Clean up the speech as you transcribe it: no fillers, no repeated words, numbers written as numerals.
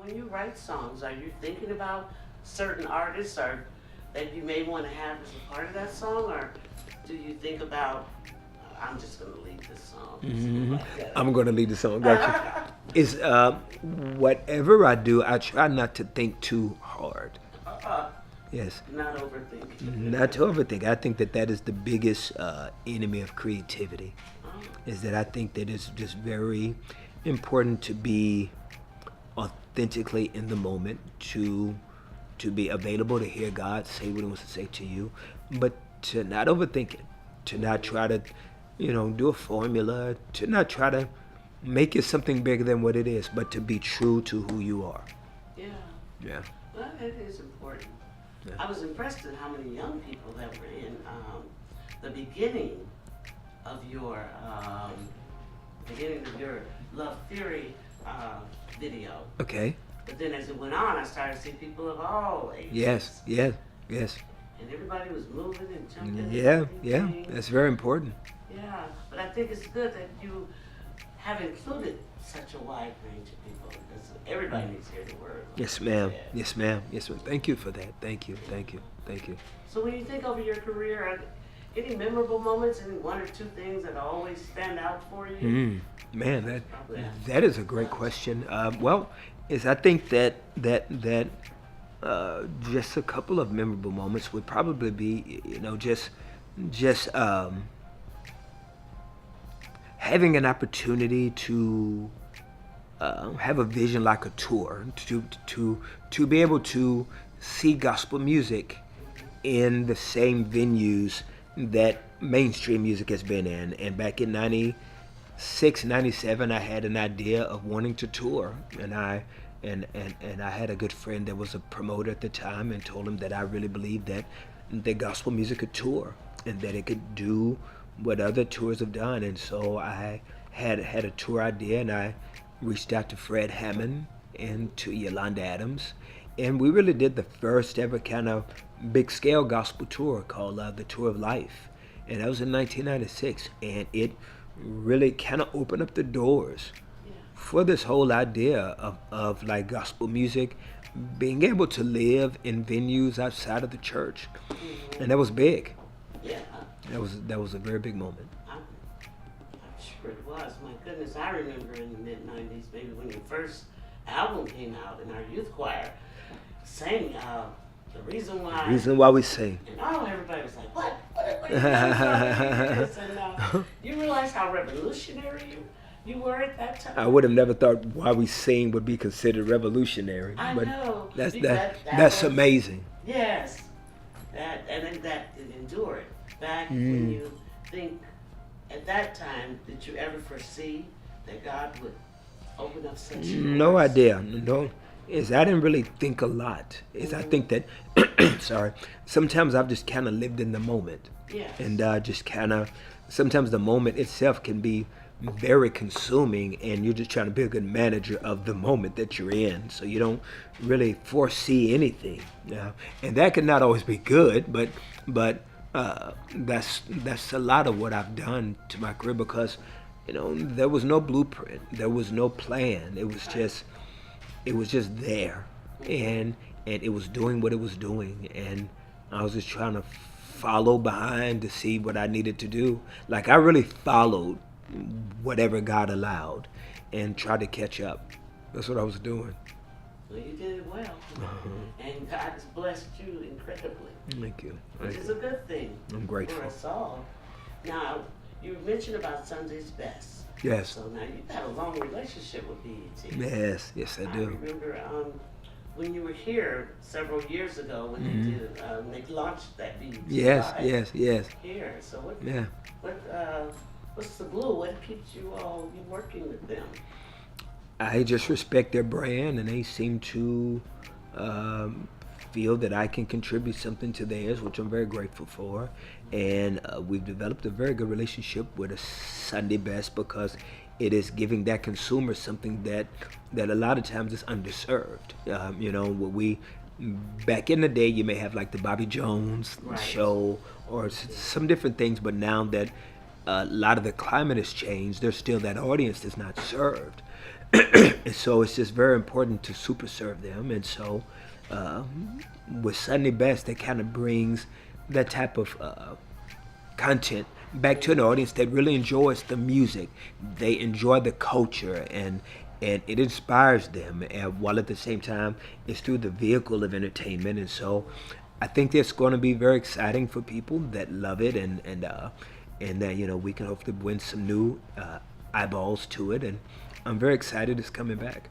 when you write songs, are you thinking about certain artists or that you may want to have as a part of that song, or do you think about, I'm just going to lead this song? Like that? I'm going to lead the song. Got you. Is whatever I do, I try not to think too hard. Yes. Not overthinking. Not to overthink. I think that is the biggest enemy of creativity. Is that I think that it's just very important to be authentically in the moment, to be available to hear God say what He wants to say to you, but to not overthink it, to not try to, do a formula, to not try to make it something bigger than what it is, but to be true to who you are. Yeah. Yeah. Well, it is important. Yeah. I was impressed at how many young people that were in the beginning of your Love Theory video. Okay. But then as it went on, I started to see people of all ages. Yes. And everybody was moving and jumping. Yeah. And That's very important. yeah, but I think it's good that you have included such a wide range of people because everybody needs to hear the word. Yes, ma'am. Yes, ma'am. Thank you for that. Thank you. So when you think over your career, are any memorable moments, any one or two things that always stand out for you? Man, that is a great question. I think that just a couple of memorable moments would probably be, just having an opportunity to have a vision like a tour, to be able to see gospel music in the same venues that mainstream music has been in. And back in 96, 97, I had an idea of wanting to tour, and I had a good friend that was a promoter at the time, and told him that I really believed that the gospel music could tour and that it could do what other tours have done. And so I had a tour idea, and I reached out to Fred Hammond and to Yolanda Adams, and we really did the first ever kind of big scale gospel tour called the Tour of Life, and that was in 1996, and it really kind of opened up the doors for this whole idea of like gospel music being able to live in venues outside of the church, and that was big. Yeah. That was a very big moment. I'm sure it was. My goodness, I remember in the mid-90s, maybe when your first album came out in our youth choir, sang The Reason Why. Reason Why We Sing. And everybody was like, what are you doing this? And you realize how revolutionary you were at that time? I would have never thought Why We Sing would be considered revolutionary. I but know. That's amazing. Yes. That it endured. Back when you think at that time, did you ever foresee that God would open up such doors? No idea. No. I didn't really think a lot. I think that, sorry, sometimes I've just kind of lived in the moment. Yes. And just kind of, sometimes the moment itself can be very consuming, and you're just trying to be a good manager of the moment that you're in. So you don't really foresee anything. And that can not always be good, but that's a lot of what I've done to my career, because there was no blueprint, there was no plan. It was just there, and it was doing what it was doing, and I was just trying to follow behind to see what I needed to do. Like, I really followed whatever God allowed and tried to catch up. That's what I was doing. Well, you did it well. And God has blessed you incredibly. Thank you. Which is a good thing. I'm grateful. For us all. Now, you mentioned about Sunday's Best. Yes. So now you've had a long relationship with BET. Yes, I do. I remember when you were here several years ago when they did, they launched that BET. Yes. Here. So Yeah. What's the glue? What keeps you working with them? I just respect their brand, and they seem to feel that I can contribute something to theirs, which I'm very grateful for. And we've developed a very good relationship with a Sunday Best, because it is giving that consumer something that a lot of times is underserved. Back in the day, you may have like the Bobby Jones show or some different things, but now that a lot of the climate has changed, there's still that audience that's not served. And so it's just very important to super serve them. And so with Sunday Best, that kind of brings that type of content back to an audience that really enjoys the music. They enjoy the culture, and it inspires them. And while at the same time, it's through the vehicle of entertainment. And so I think that's going to be very exciting for people that love it, and that we can hopefully win some new eyeballs to it. And I'm very excited it's coming back.